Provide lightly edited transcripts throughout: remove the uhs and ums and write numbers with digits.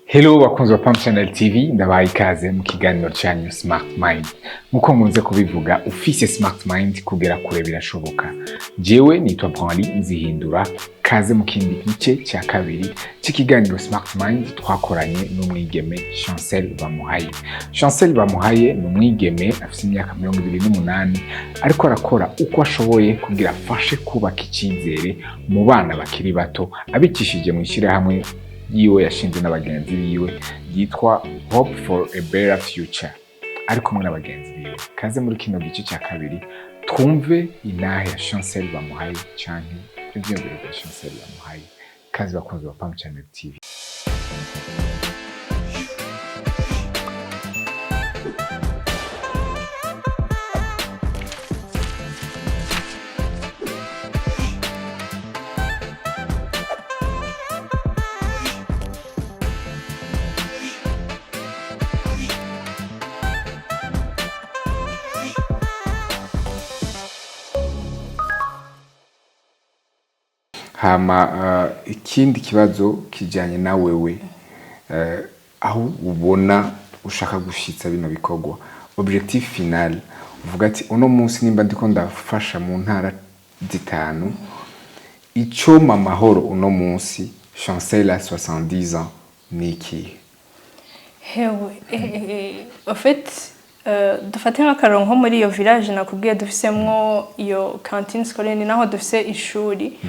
Hello bakunzi wa Chancelle TV ndabaye ikaze mu kiganiro cyanyu Smart Mind. Muko munze kubivuga ufise Smart Mind kugera kure birashoboka. Jewe nitwa Branly nzihindura kaze mu kindi gice cya kabiri cy'ikiganiro Smart Mind twakoranye n'umwigeme Chancelle BAMUHAYE. Chancelle BAMUHAYE ni umwigeme afite imyaka 28 ariko arakora uko ashoboye kugira afashe kubaka icyizere mu bana bakiri bato abikishije mu ishyirahamwe yiwe yashinze n'abagenzi biwe yitwa Hope for a Better Future. Ari kumwe n'abagenzi biwe kaze muri kino gice cya kabiri twumve inahe ya Chancelle BAMUHAYE canke ivyiyumviro bya Chancelle BAMUHAYE. Kaze bakunzi ba Chancelle TV. Hama ikindi kibazo kijanye na wewe aho ubona ushaka gushitsa bino bikorwa objectif final uvuga ati uno munsi nimba ndiko ndafasha mu ntara zitanu ico mamahoro uno munsi Chancelle à 70 ans niki hewe en fait dufate nk'akaronko muri iyo village nakubwiye dufisemwo iyo cantine scolaire naho dufise ishuri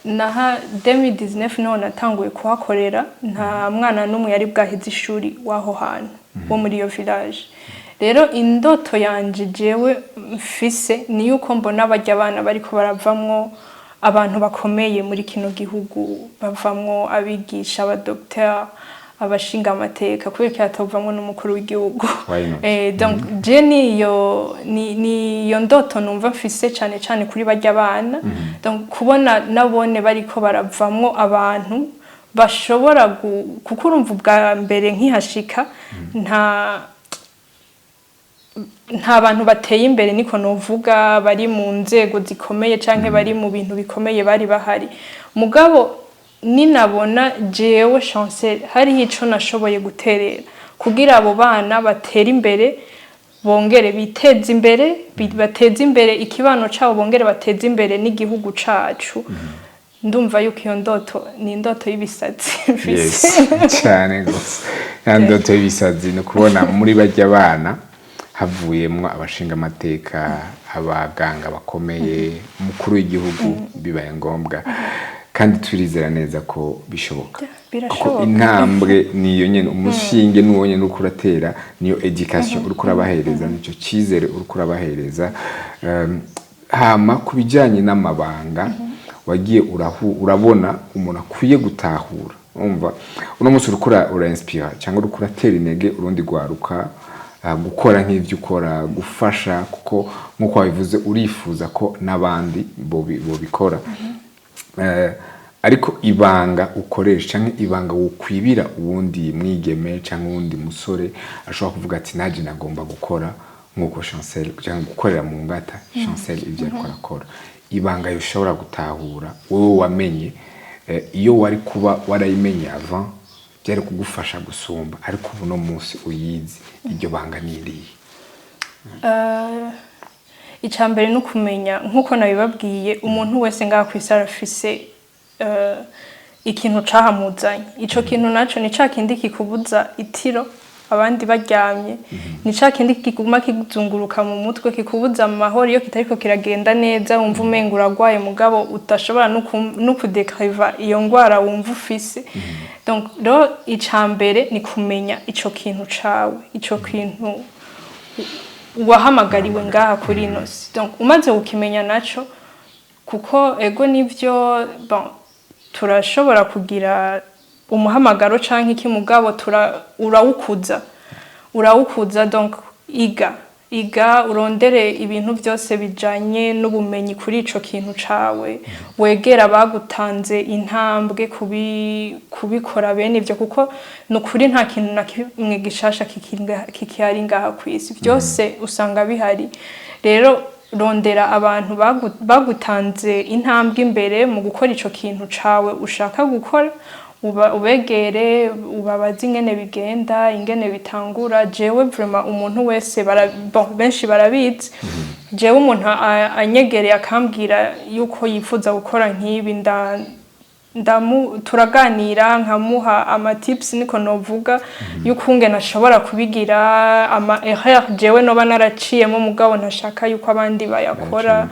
naha 2019 no natanguye kuhakorera nta mwana numwe yari bwahize ishuri waho hantu wo muri iyo village. Rero indoto yanje jewe mfise ni yuko mbona abajya abana bariko baravamwo abantu bakomeye muri kino gihugu, bavamwo abigisha, abadokteur, abashinga amateka kubera cyatavamwo n'umukuru w'igihugu. Donc je niyo ndoto numva mfise cyane kuri bajya abana. Donc kubona nabone bariko baravamwo abantu bashobora kuko urumva bwa mbere nkihashika nta bantu bateye imbere niko novuga bari mu nzego zikomeye canke bari mu bintu bikomeye bari bahari. Mugabo ninabona jewe Chancelle hari ico nashoboye guterera kugira abo bana batera imbere bongere biteze imbere bateze imbere ikibano cabo bongere bateze imbere n'igihugu cacu. Ndumva yuko iyo ndoto ni indoto y'ibisazi mfise cyane gose ndoto y'ibisazi no kubona muri bajya abana havuyemwo abashinga amateka abaganga bakomeye umukuru w'igihugu bibaye ngombwa kandi turizera neza ko bishoboka kuko intambwe niyo nyene umushinge nuwonye nukuratera niyo education uri kurabahereza nico cizere uri kurabahereza. Hama kubijanye n'amabanga wagiye urabona umuntu akwiye gutahura umva uno munsi urukura urainspire cyangwa urukuratera intege urundi gwaruka gukora nk'ivyo ukora gufasha kuko nkuko wabivuze urifuza ko nabandi bo bikora. Ariko ibanga ukoresha canke ibanga wokwibira uwundi mwigeme canke uwundi musore ashobora kuvuga ati naje nagomba gukora nkuko Chancelle canke gukorera mu ngata Chancelle ivyo ariko arakora ibanga yoshobora gutahura wowe wamenye iyo wari kuba warayimenye avant byari kugufasha gusumba ariko ubu no munsi uyizi iryo banga niriye. Icambere no kumenya nkuko nabibabwiye umuntu wese ngaha kwisara afise ikintu cahamuzanye. Ico kintu naco ni cakindi kikubuza itiro abandi baryamye, ni cakindi kiguma kizunguruka mu mutwe kikubuza amahoro iyo kitariko kiragenda neza wumva umenga uragwaye mugabo utashobora no kudekriva iyo ngwara wumva ufise. Donc ro icambere ni kumenya ico kintu cawe, ico kintu wahamagariwe ngaha kuri inosi. Donc umaze ukimenya naco kuko ego nivyo bon turashobora kugira umuhamagaro canke iki mugabo urawukuza donc iga urondere ibintu byose bijanye n'ubumenyi kuri ico kintu cawe wegera bagutanze intambwe kubikora bene ivyo kuko nukuri nta kintu na kimwe gishasha kikihari ngaha kwisi byose usanga bihari. Rero rondera abantu bagutanze intambwe imbere mu gukora ico kintu cawe ushaka gukora ubegere ubabaza ingene bigenda ingene bitangura jewe vraiment umuntu wese benshi barabizi jewe umuntu anyegereye akambwira yuko yifuza gukora nk'ibi turaganira nkamuha ama tips niko novuga yuko ngene ashobora kubigira ama erreur jewe no banaraciyemo mugabo ntashaka yuko abandi bayakora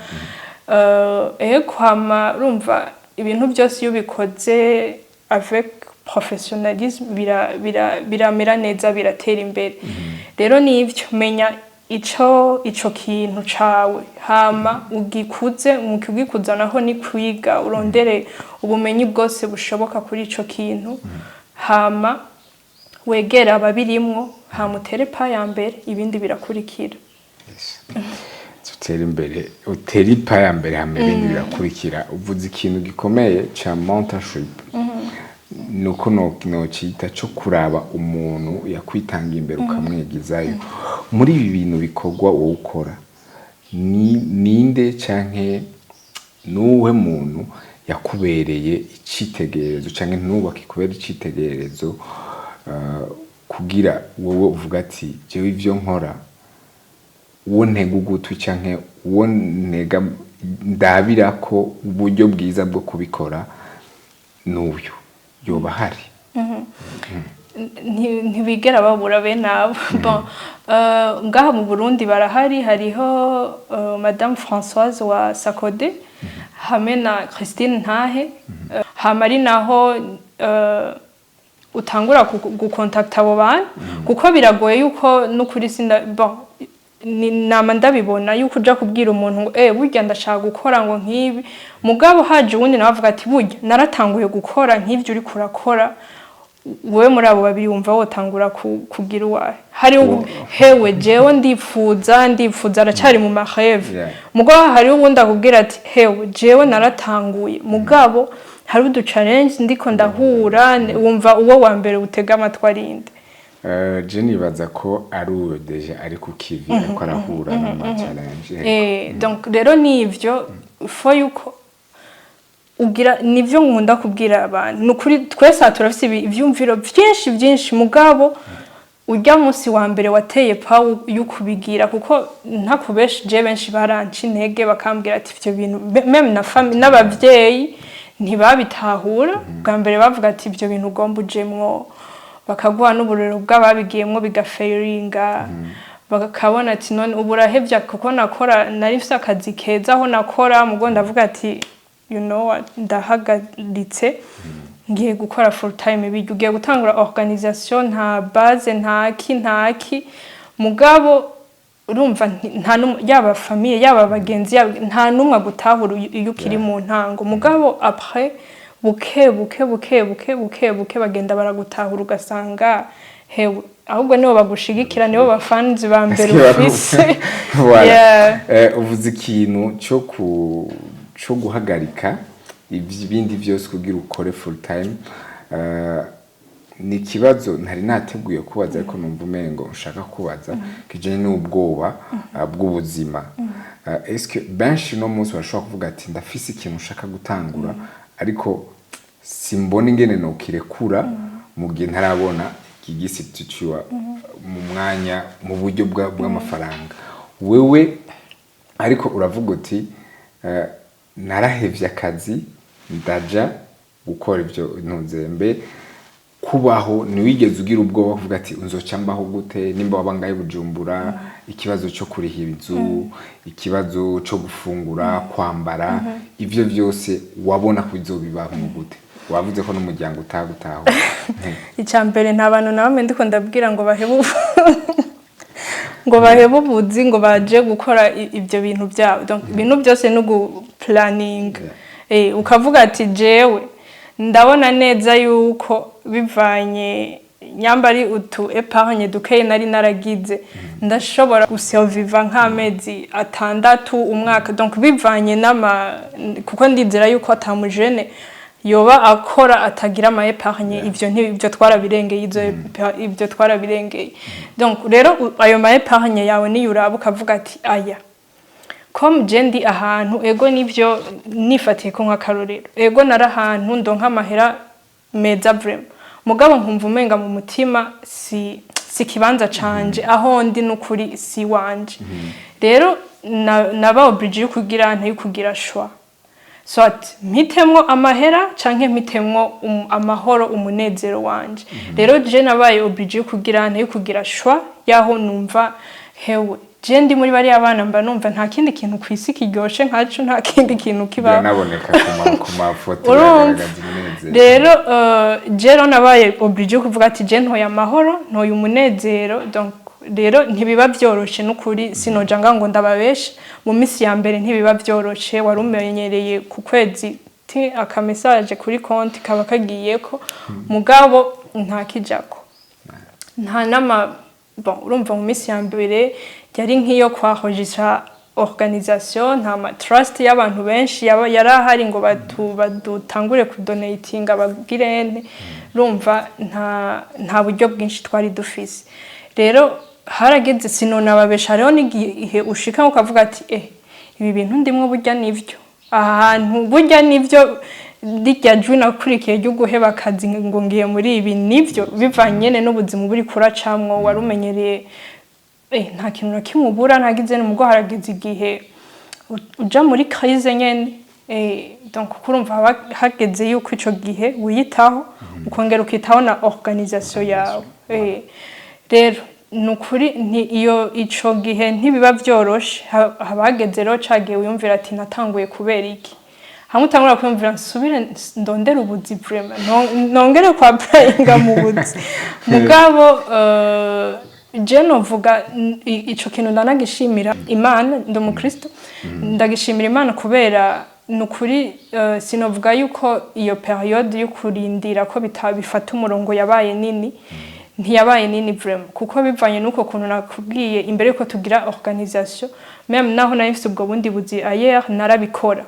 kwama urumva ibintu byose iyo bikoze avec professionnalisme biramera neza biratera imbere rero nivyo menya ico kintu cawe hama ugikuze mukigikuza naho ni kwiga urondere ubumenyi bwose bushoboka kuri ico kintu hama wegera ababirimwo hamutere pa ya mbere ibindi birakurikira uteri pa ya mbere hama ibindi birakurikira uvuze ikintu gikomeye ca mentorship nuko nocita cyo kuraba umuntu yakwitanga imbere ukamwegizayo muri ibi bintu bikorwa wowe ukora ninde canke nuwe muntu yakubereye icitegererezo canke nubaka ikubera icitegererezo kugira wowe uvuga ati jewe ivyo nkora uwo ntega ugutwi canke uwo ntega ndabira ko uburyo bwiza bwo kubikora n'uyu yoba hari ntibigera babura bene abo ngaha mu Burundi barahari hariho Madame Françoise wa Sakode hamwe na Christine Ntahe hamari naho utangura gukontakta abo bantu kuko biragoye yuko n'ukuri nama ndabibona yuko uja kubwira umuntu ngo burya ndashaka gukora ngo nk'ibi mugabo haje uwundi nawe avuga ati burya naratanguye gukora nk'ivyo uri kurakora wewe muri abo babiri wumva wotangura kugira uwawe hari hewe jewe ndifuza aracari mu maheve mugabo hari uwundi akubwira ati hewe jewe naratanguye mugabo hari udu challenge ndiko ndahura wumva uwo wa mbere utega amatwi arinde Jenny baza ko ari uwo deja ari ku kivi ariko arahura na challenge donc rero nivyo fo yuko ugira nivyo nkunda kubwira abantu nukuri twese turafise ivyumviro byinshi mugabo urya munsi wa mbere wateye pa yukubigira kuko ntakubeshije benshi baranci intege bakambwira ati ivyo bintu meme na family n'abavyeyi ntibabitahura bwa mbere bavuga ati ivyo bintu ugomba ujemwo bakaguha n'uburero bw'ababigiyemwo bigafairinga bakabona ati none uburahevya kuko nakora nari mfite akazi keza aho nakora mugo ndavuga ati you know what ndahagaritse ngiye gukora full time bigiye gutangura organisation nta base ntaki mugabo urumva nta yaba famille yaba bagenzi nta numwe gutahura iyo ukiri mu ntango mugabo après buke bagenda baragutahura ugasanga hewe ahubwo nibo bagushigikira nibo bafanzi ba mbere ufise uvuze ikintu cyo guhagarika ibindi byose kugira ukore full time ni ikibazo ntari nateguye kubaza ariko numva umengo ushaka kubaza kijanye n'ubwoba bw'ubuzima est-ce benshi no munsi bashobora kuvuga ati ndafise ikintu ushaka gutangura ariko simbona ingene no kirekura mu gihe ntarabona kigisiticiwa mu mwanya mu buryo bw'amafaranga wewe ariko uravuga uti narahevye akazi ndaja gukora ivyo ntuzembe kubaho niwigeze ugira ubwoba uvuga ati unzoca mbaho gute nimba wabangaye Bujumbura ikibazo cyo kuriha inzu ikibazo cyo gufungura kwambara ivyo byose wabona kuzobibaho mu gute wavuze ko n'umuryango utagutaho icambere nta bantu nawe ndiko ndabwira ngo bahebe ubuzi ngo baje gukora ibyo bintu byabo donc ibintu byose no planning ukavuga ati jewe ndabona neza yuko bivanye nyambari utu epargne dukeye nari naragize ndashobora gusurviva nk'amezi 6 umwaka donc bivanye kuko ndizera yuko atamujene yoba akora atagira ama epargne ivyo twarabirengeye ibyo twarabirengeye donc rero ayo ma epargne yawe ni yuraba ukavuga ati aya comme jendi ahantu ego nivyo nifatiye ko nka karorero ego narahantu ndonka amahera meza vraiment mugabo nkumva umenga mu mutima si kibanza canje aho ndi n'ukuri si wanje rero naba obligé kugira ntayikugira shwa soit mpitemwo amahera canke mpitemwo amahoro umunezero wanje rero je nabaye obligé kugira ntayikugira shwa yaho numva hewe je ndi muri bari abana mba numva nta kindi kintu kwisi kiryoshe nkacu nta kindi kintu kiba naboneka ku mafoto yagaragaza umunezero rero je nabaye obligé kuvuga ati je ntoya amahoro ntoya umunezero donc rero ntibiba byoroshe n'ukuri sinojanga ngo ndababeshe mu minsi ya mbere ntibiba byoroshe warumenyereye ku kwezi aka message kuri konti kaba kagiyeko mugabo nta kijako nta nama bon urumva mu minsi ya mbere yari nkiyo kwahojisha organisation nta ma trust y'abantu benshi yari ahari ngo badutangure kudonatinga abagirene urumva nta buryo bwinshi twari dufise rero harageze sinonababesha rero n'igihe ushika ukavuga ati ibi bintu ndimwe burya nivyo ahantu burya nivyo rijya jwi nakurikiye ryo guheba akazi ngo ngiye muri ibi nivyo bivanye n'ubuzima buri kuracamwo warumenyereye nta kintu na kimwe ubura ntagize n'umugwo harageze igihe uja muri crise nyene donc kurumva hageze yuko ico gihe wiyitaho ukongera ukitaho na organisation yawe rero nukuri iyo ico gihe ntibiba byoroshe habageze rero cagiye wiyumvira ati natanguye kubera iki hamwe utangura kwiyumvira nsubire ndondera ubuzi vraiment nongere kwa prayinga mu buzi mugabo je novuga ico kintu ndanagishimira Imana ndi umukristo ndagishimira Imana kubera nukuri sinovuga yuko iyo periode yo kurindira ko bifata umurongo yabaye nini ntiyabaye nini vraiment kuko bivanye nuko kuntu nakubwiye imbere yuko tugira organisation même naho nayifise ubwo bundi buzi ailleurs narabikora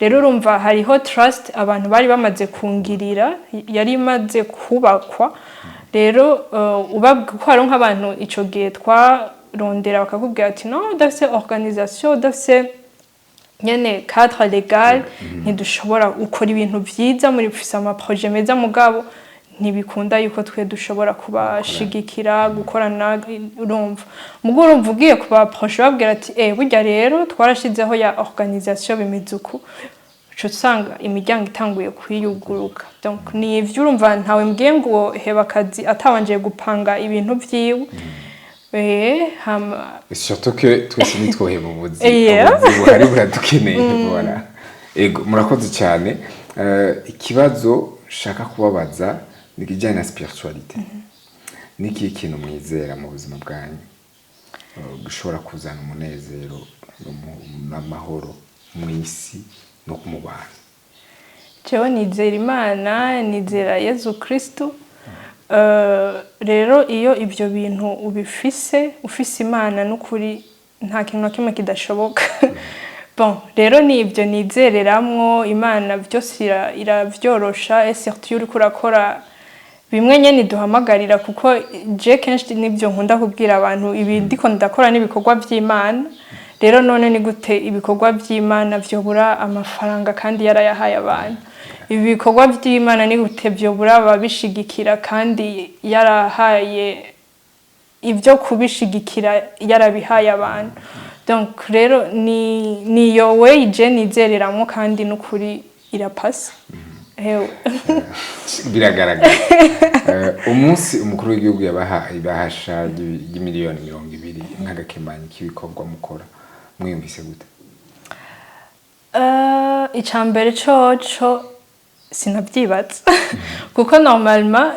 rero urumva hariho trust abantu bari bamaze kungirira yari imaze kubakwa rero ubabwira nk'abantu ico gihe twarondera bakakubwira ati no dafise organisation dafise nyene cadre légal ntidushobora ukora ibintu vyiza muri fisa ama projet meza mugabo ntibikunda yuko twe dushobora kubashigikira gukorana urumva mugo urumva ugiye kuba proche babwira ati burya rero twarashizeho ya organisation bimizuku cyo usanga imiryango itanguye kwiyuguruka donc ni ivyo urumva ntawe mbwiye ngo heba akazi atabanje gupanga ibintu vyiwe surtout que twese nitwoheba ubuzi hari buradukeneye voilà ego murakoze cyane ikibazo shaka kubabaza nikijyanye na spiritualite niki ikintu mwizera mu buzima bwanyu gushobora kuzana umunezero n'amahoro mu isi no mu bantu jewe nizera Imana nizera Yesu Kristo rero iyo ivyo bintu ufise Imana n'ukuri nta kintu na kimwe kidashoboka bon rero ni ivyo nizereramwo Imana byose iravyorosha et surtout uri kurakora bimwe nyene duhamagarira kuko je kenshi nivyo nkunda kubwira abantu ibi ndiko ndakora n'ibikorwa by'Imana rero none ni gute ibikorwa by'Imana vyobura amafaranga kandi yarayahaye abantu ibikorwa by'Imana ni gute vyobura ababishigikira kandi yarahaye ivyo kubishigikira yarabihaye abantu donc rero ni yo way je nizereramwo kandi n'ukuri irapasa biragaragara umunsi umukuru w'igihugu ibahasha y'imiliyoni 200 nk'agakemanyi k'ibikorwa mukora mwiyumvise gute icambere coco sinabyibatse kuko normalement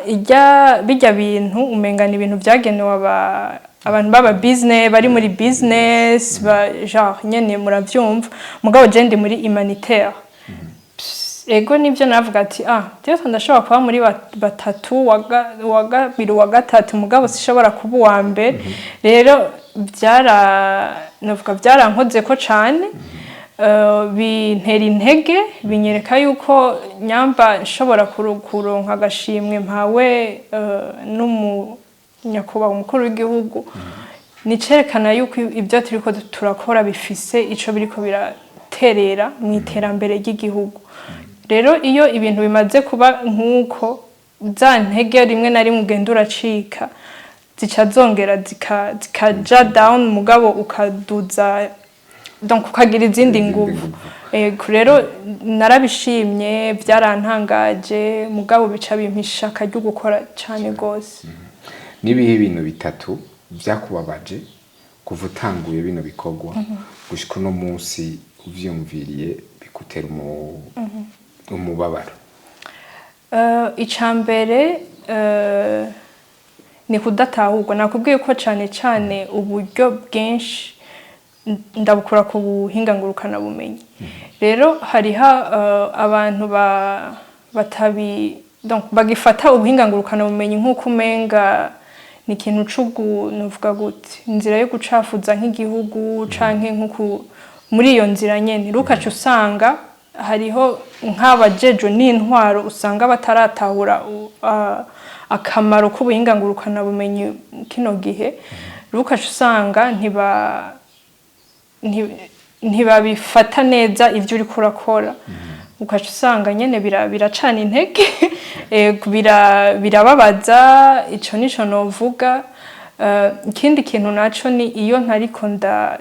bijya bintu umengana ibintu byagenewe abantu baba business bari muri business genre nyene muravyumva mugabo je ndi muri humanitaire ego nivyo navuga ati Dieu ndashobora kuba muri batatu wa kabiri wa gatatu mugabo sishobora kuba uwa mbere rero navuga byarankoze ko cane bintera intege binyereka yuko nyamba nshobora kuronka agashimwe mpawe n'umunyakuba umukuru w'igihugu nicerekana yuko ibyo turiko turakora bifise ico biriko biraterera mu iterambere ry'igihugu rero iyo ibintu bimaze kuba nk'uko za ntege rimwe na rimwe ugenda uracika zica zongera zikaja down mugabo ukaduza donc ukagira izindi nguvu rero narabishimye byarantangaje mugabo bica bimpisha akaryo gukora cyane gose. Nibihe ibintu bitatu byakubabaje kuva utanguye bino bikorwa gushika no munsi uvyumviriye bikutera umubabaro? Icambere ni kudatahurwa. Nakubwiye ko cyane uburyo bwinshi ndabukura ku buhinga ngurukana bumenyi. Rero hariho abantu donc bagifata ubuhinga ngurukana bumenyi nk'uko umenga ni ikintu nuvuga gute inzira yo gucafuza nk'igihugu canke nk'uko muri iyo nzira nyene rukaca usanga hariho nk'abajejo n'intwaro usanga bataratahura akamaro k'ubuhinga ngurukana bumenyi kino gihe rukaca usanga ntibabifata neza ivyo uri kurakora ukaca usanga nyene biracana intege birababaza ico nico novuga. Ikindi kintu naco ni iyo ntariko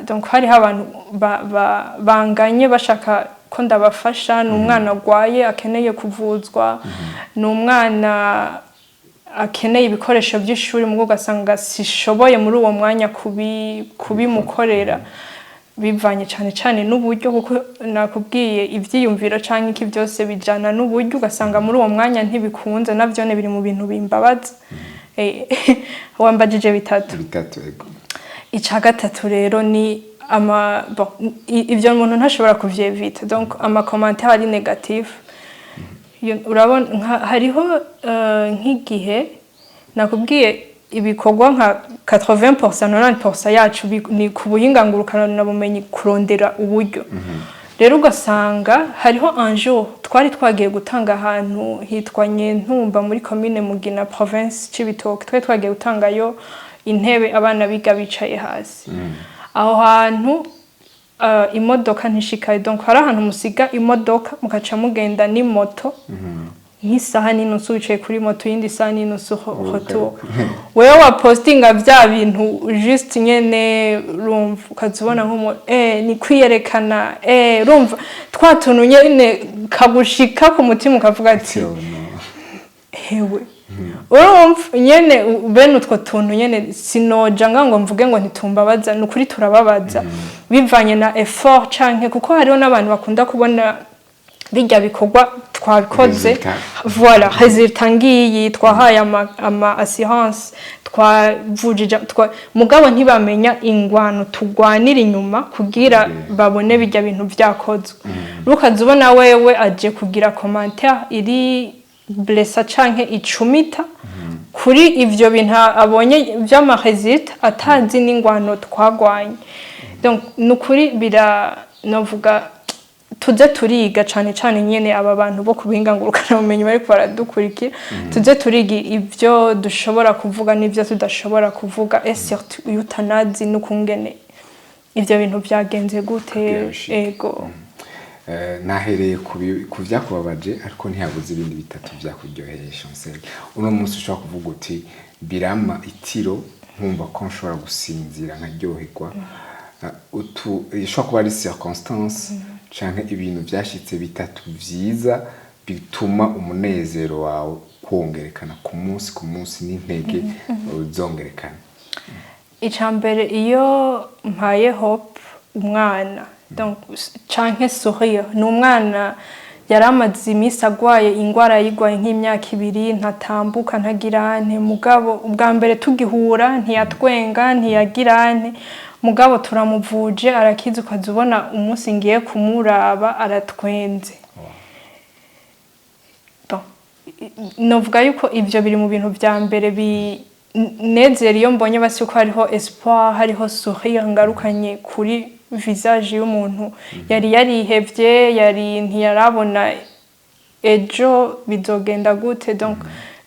donc hariho abantu banganye bashaka ko ndabafasha n'umwana agwaye akeneye kuvuzwa n'umwana akeneye ibikoresho by'ishuri mu ugasanga sishoboye muri uwo mwanya kubimukorera bivanye cyane n'uburyo kuko nakubwiye ivyiyumviro canke iki byose bijana n'uburyo ugasanga muri uwo mwanya ntibikunze navyo ne biri mu bintu bimbabaza. Wambajije bitatu ego. Ica gatatu rero ni ivyo umuntu ntashobora kuvyevita donc ama commentaire ari negatif. Urabona hariho nk'igihe nakubwiye ibikorwa nka 80% 90% yacu ni kubuhinga ngurukana bumenyi kurondera uburyo. Rero ugasanga hariho un jour twari twagiye gutanga ahantu hitwanye Ntumba muri commune Mugina province Cibitoke twari twagiye gutangayo intebe abana biga bicaye hasi. Aho hantu imodoka ntishikaye donc hari ahantu musiga imodoka mukaca mugenda ni moto nk'isaha n'inusu wicaye kuri moto yindi saha n'inusu hoto wewe wa postinga vya bintu just nyene rumva ukazibona nko ni kwiyerekana rumva twatuntu nyene kagushika ku mutima ukavuga ati hewe urumva nyene bene utwo tuntu nyene sinoja ngo mvuge ngo ntitumbabaza nukuri turababaza bivanye na effort canke kuko hariho n'abantu bakunda kubona bijya bikorwa twabikoze voilà résultat ngiyi twahaye ama assurance twavujije mugabo ntibamenya ingwano tugwanira inyuma kugira babone bijya bintu byakozwe rukazubona wewe aje kugira commentaire iri blessa canke icumita kuri ivyo bintu abonye vy'ama résultat atazi n'ingwano twagwanye donc nukuri novuga tuze turiga cyane nyene aba bantu bo kubinga ngurukana bumenyi bari baradukurikira tuze turiga ivyo dushobora kuvuga n'ivyo tudashobora kuvuga surtout utanazi n'ukungene ivyo bintu byagenze gute ego. Nahereye ku vyakubabaje ariko ntiyabuze ibindi bitatu byakuryoheye Chancelle. Uno munsi ushobora kuvuga uti birama itiro nkumva ko nshobora gusinzira nkaryoherwa ishobora kuba ari circonstance canke ibintu byashitse bitatu vyiza bituma umunezero wawe kongerekana ku munsi n'intege zongerekana. Icambere iyo mpaye hope umwana donc canke sourire n'umwana yaramaze imisi agwaye ingwara yigwaye nk'imyaka 2 ntatambuka ntagirane mugabo ubwa mbere tugihura ntiyatwenga ntiyagirane mugabo turamuvuje arakiza ukazubona umunsi ngiye kumuraba aratwenze. Novuga yuko ivyo biri mu bintu vya mbere binezera iyo mbonye basi ko hariho espoir hariho sourire ngarukanye kuri visage y'umuntu yari yarihevye ntiyarabona ejo bizogenda gute donc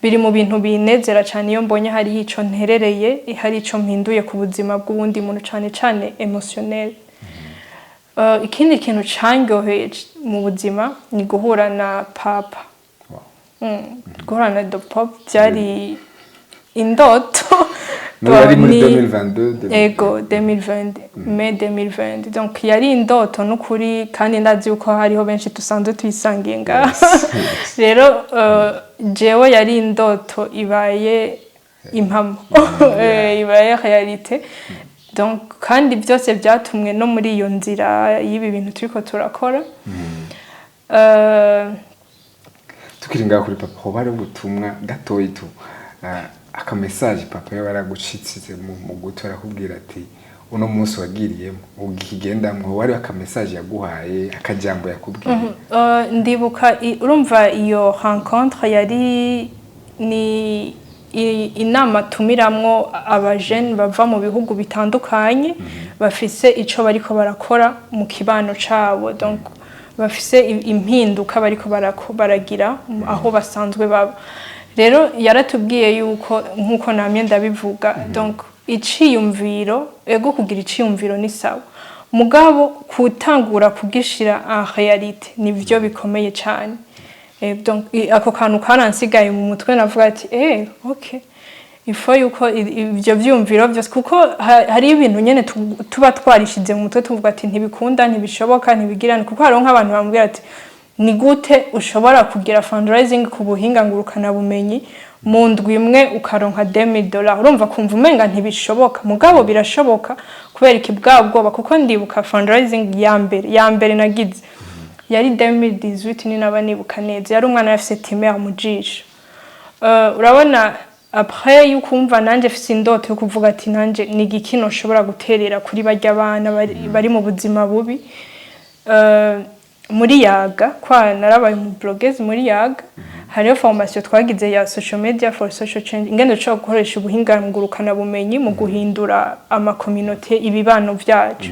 biri mu bintu binezera cyane iyo mbonye hari ico nterereye hari ico mpinduye ku buzima bw'ubundi muntu cyane emotionnel. ikindi kintu cyangoheye mu buzima ni guhura na papa. Guhura na papa byari indoto. Yari muri 2022. Ego 2020, mai 2020. Donc yari indoto n'ukuri kandi ndazi uko hariho benshi tusanzwe twisangiye ngaha. Rero jewe yari indoto ibaye impamo. Ibaye realite. Donc kandi byose byatumwe no muri iyo nzira y'ibi bintu turiko turakora. Tukiringa kuri papa ho bari ubutumwa gatoyi tu aka message papa yaragucitsitse mu gutora kubwira ati uno munsi wagiriyemo ugigendamwe wari aka message yaguhaye akajambo yakubwiye. Ndibuka urumva iyo rencontre yari ni inama tumiramwo abajene bava mu bihugu bitandukanye bafise ico bariko barakora mu kibano cabo. Donc bafise impinduka bariko baragira aho basanzwe baba. Rero yaratubwiye yuko nkuko namye ndabivuga, donc iciyumviro ego kugira iciyumviro ni sawa mugabo kutangura kugishira en réalité nivyo bikomeye cyane. Donc ako kantu karansigaye mu mutwe navuga ati okay ifo yuko ibyo byumviro byose kuko hari ibintu nyene tuba twarishize mu mutwe tuvuga ati ntibikunda ntibishoboka ntibigirana kuko haro nk'abantu bambwira ati ni gute ushobora kugira fundraising ku buhinga ngurukana bumenyi mu ndwi imwe ukaronka $10,000 urumva kumva umenga ntibishoboka mugabo birashoboka kubera ikibwabwoba kuko ndibuka fundraising ya mbere nagize yari 2018 ni nabanibuka neza yari umwana afise timere mu jisho. Urabona après yukumva nanje afise indoto yo kuvuga ati nanje ni gikino ushobora guterera kuri barya abana bari mu buzima bubi. Muri yaga kwa narabaye mu bloggers muri yaga hariyo formation twagize ya social media for social change ingendo cyo gukoresha ubuhinga ngurukana bumenyi mu guhindura ama community ibibano vyacu.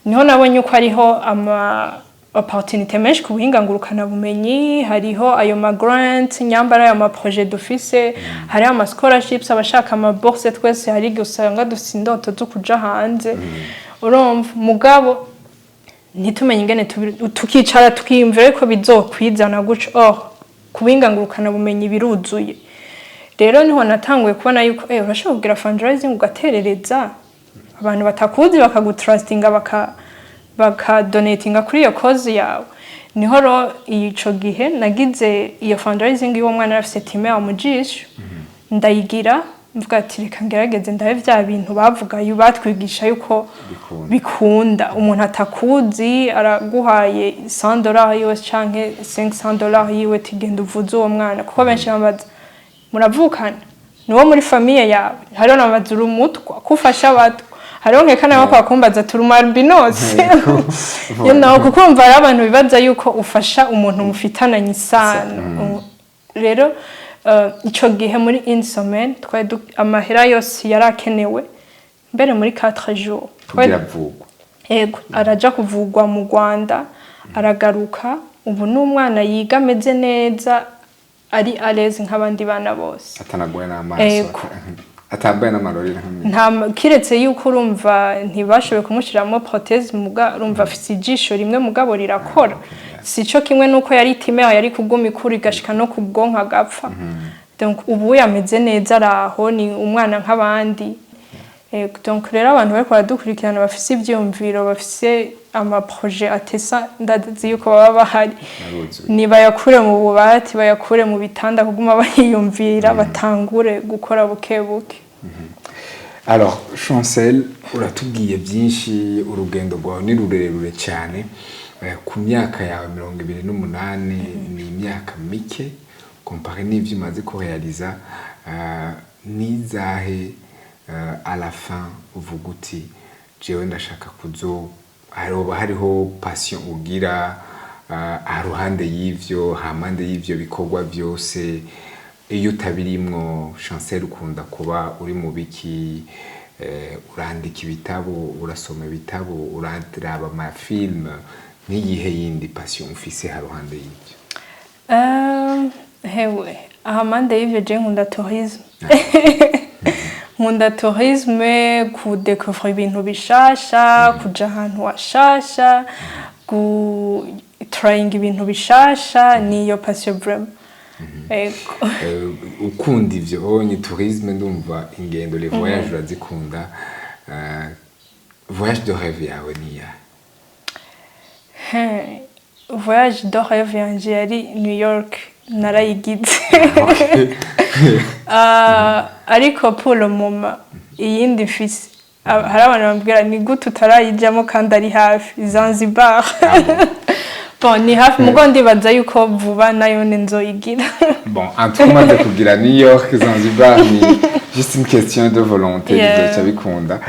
Niho nabonye uko ariho ama opportunité menshi ku buhinga ngurukana bumenyi hariho ayo ma grant nyambara ayo ma projet d'office hariho ama scholarships abashaka ama bourse twese hari gusanga dufite indoto zo kuja hanze. Urumva mugabo nitumenye ingene tukicara tukiyumvira ko bizokwizana guco kubinga ngurukana bumenyi biruzuye. Rero niho natanguye kubona yuko urashobora kugira fundraising ugaterereza abantu batakuzi bakagutrustinga baka donatinga kuri iyo cause yawe. Niho ro ico gihe nagize iyo fundraising y'uwo mwana afise timere mu jisho ndayigira mvuga ati reka ngerageze ndabe vya bintu bavuga batwigisha yuko bikunda umuntu atakuzi araguhaye $100 yiwe canke $500 yiwe tigenda uvuze uwo mwana kuko benshi bambaza muravukana niwo muri famille yawe hariho n'abazuru umutwa kufasha abantu hariho nkekana bako bakumbaza turuma albinos kuko umva ari abantu bibaza yuko ufasha umuntu mufitananye isano. Rero ico gihe muri une semaine twari amahera yose yarakenewe mbere muri 4 jours twaravugwa araja kuvugwa mu Rwanda aragaruka ubu n'umwana yiga ameze neza ari à nk'abandi bana bose atanagoye n'amaso atambaye n'amarori nta kiretse yuko urumva ntibashoboye kumushiramo prothèse muga urumva afite ijisho rimwe mugabo rirakora sico kimwe nuko yari timere yari kuguma ikuri gashika no kubwonka agapfa. Donc ubu yameze neza araho ni umwana nk'abandi. Donc rero abantu bari kwaradukurikirana bafise ivyumviro bafise ama projet atesa ndazi yuko baba bahari ni bayakure mu bubati bayakure mu bitanda kuguma bayiyumvira batangure gukora bukebuke. Alors Chancelle uratubwiye byinshi urugendo rwawe ni rurerure cyane ku myaka yawe 28 ni imyaka mike comparé n'ivyo umaze ko realiza nizahe à la fin uvuga uti jewe ndashaka kuzo hariho passion ugira aruhande y'ivyo hamande y'ivyo bikorwa byose iyo utabirimwo Chancelle ukunda kuba uri mu biki urandika ibitabo urasoma ibitabo uraraba ama film niyihe yindi passion ufise haruhande y'ivyo? Hewe ahamande y'ivyo je nkunda tourisme nkunda tourisme, kudécouvrir ibintu bishasha, kuja ahantu hashasha, trying ibintu bishasha, niyo passion vraiment. Ukunda ivyo onye tourisme ndumva ingendo les voyages urazikunda. Voyage de rêve yawe niya? Voyage de rêve yanje yari New York, narayigize. Ariko pour le moment iyindi mfise hari abantu bambwira ni gute utarayijamo kandi ari hafi Zanzibar. Bon, ni hafi mugo ndibaza yuko vuba nayo nzoyigira. Bon, en tout cas de kugira New York, Zanzibar, ni juste une question de volonté. Bikunda.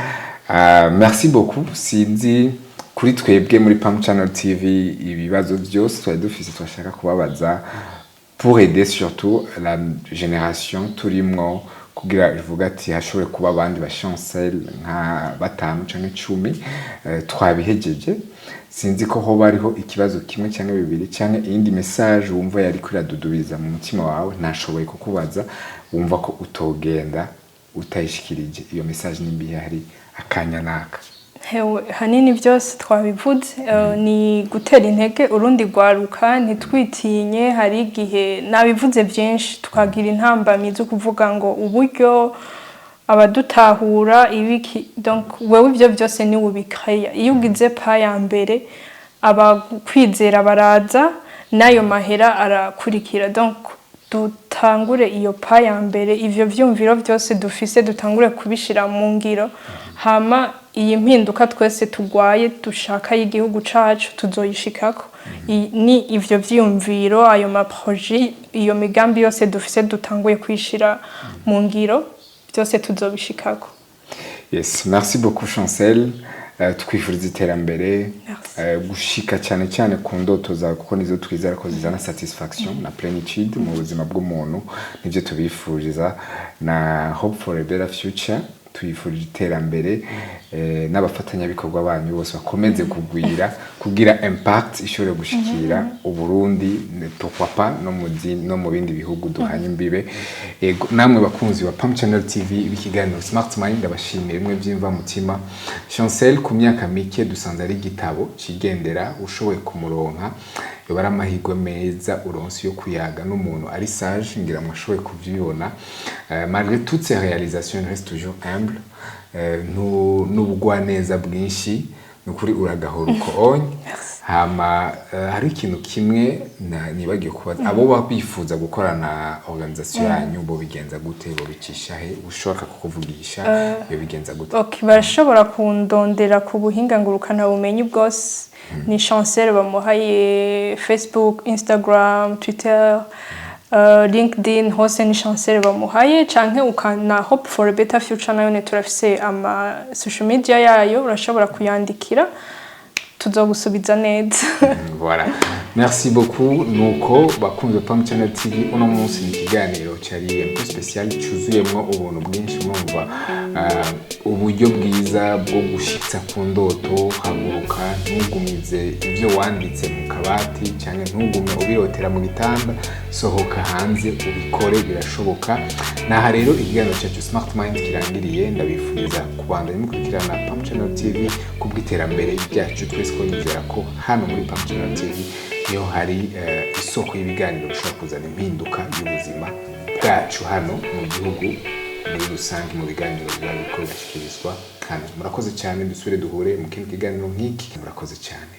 Merci beaucoup. Sinzi kuri twebwe muri Pam Channel TV ibibazo byose twari dufise twashaka kubabaza pour aider surtout la génération turimwo kugira ivuga ati hashobore kuba abandi ba Chancelle nka 5 canke 10 twabihejeje. Sinzi ko ho bariho ikibazo kimwe cyangwa bibiri cyangwa iyindi message wumva yari kuradudubiza mu mutima wawe ntashoboye kukubaza wumva ko utogenda utayishikirije iyo message nimbi hari akanya naka. Hewe hanini byose twabivuze ni gutera intege urundi rwaruka ntitwitinye hari igihe nabivuze byinshi tukagira intambamyi zo kuvuga ngo uburyo abadutahura ibiki donc wewe ibyo byose ni ubikaya iyo ugize pa ya mbere abakwizera baraza nayo mahera arakurikira donc dutangure iyo pa ya mbere ivyo vyumviro byose dufise dutangure kubishira mu ngiro hama iyi mpinduka twese tugwaye dushaka y'igihugu cacu tuzoyishikako ni ivyo vyumviro ayo ma projet iyo migambi yose dufise dutanguye kwishira mu ngiro byose tuzobishikako. Yes, merci beaucoup Chancelle. Twifuriza iterambere gushika cyane cyane ku ndoto zawe kuko nizo twizera ko zizana satisfaction na plenitude mu buzima bw'umuntu nivyo tubifuriza na hope for a better future. Twifurije iterambere n'abafatanya bikorwa banyu bose bakomeze kugwira kugira impact ishobora gushikira uburundi pourquoi pas no mu bindi bihugu duhanye imbibe. Namwe bakunzi wa Pam Channel TV ibikiganiro Smart Mind abashimire mwe byimva mutima. Chancelle ku myaka mike dusanze ari gitabo kigendera ushoboye kumuronka yobara amahirwe meza uronse yo kuyaga n'umuntu ari sage ngira mwashoboye kuvyibona. Malgré toutes ces réalisations il reste toujours humble. N'ubugwa neza bwinshi nukuri uragahora uko onye hama hari ikintu kimwe nibagiye kubaza abo babifuza gukorana organisation yanyu bo bigenza gute bo bicisha he ushaka kukuvugisha yo bigenza gute? Okay, barashobora kundondera ku buhinga ngurukana bumenyi bwose ni Chancelle BAMUHAYE, Facebook, Instagram, Twitter, LinkedIn hose ni Chancelle BAMUHAYE canke ukana hope for a better future nayo ne turafise ama social media yayo urashobora kuyandikira tuzogusubiza neza. Voilà. Merci beaucoup. Nuko bakunze Pam Channel TV uno munsi ni kiganiro cyari un peu spécial cyuzuyemwo ubuntu bwinshi mwumva uburyo bwiza bwo gushitsa ku ndoto haguruka ntugumize ivyo wanditse mu kabati cyangwa ntugume ubirotera mu gitanda sohoka hanze ubikore birashoboka. Naha rero ikiganiro cyacu Smart Mind kirangiriye ndabifuriza kubandanya mukurikirana Pam Channel TV kubw'iterambere ryacu twese ko nizera ko hano muri Pam Channel TV niyo hari isoko y'ibiganiro bishobora kuzana impinduka y'ubuzima bwacu hano mu gihugu muri rusange mu biganiro by'abiko bishikirizwa kandi murakoze cyane dusubire duhure mu kindi kiganiro nk'iki murakoze cyane.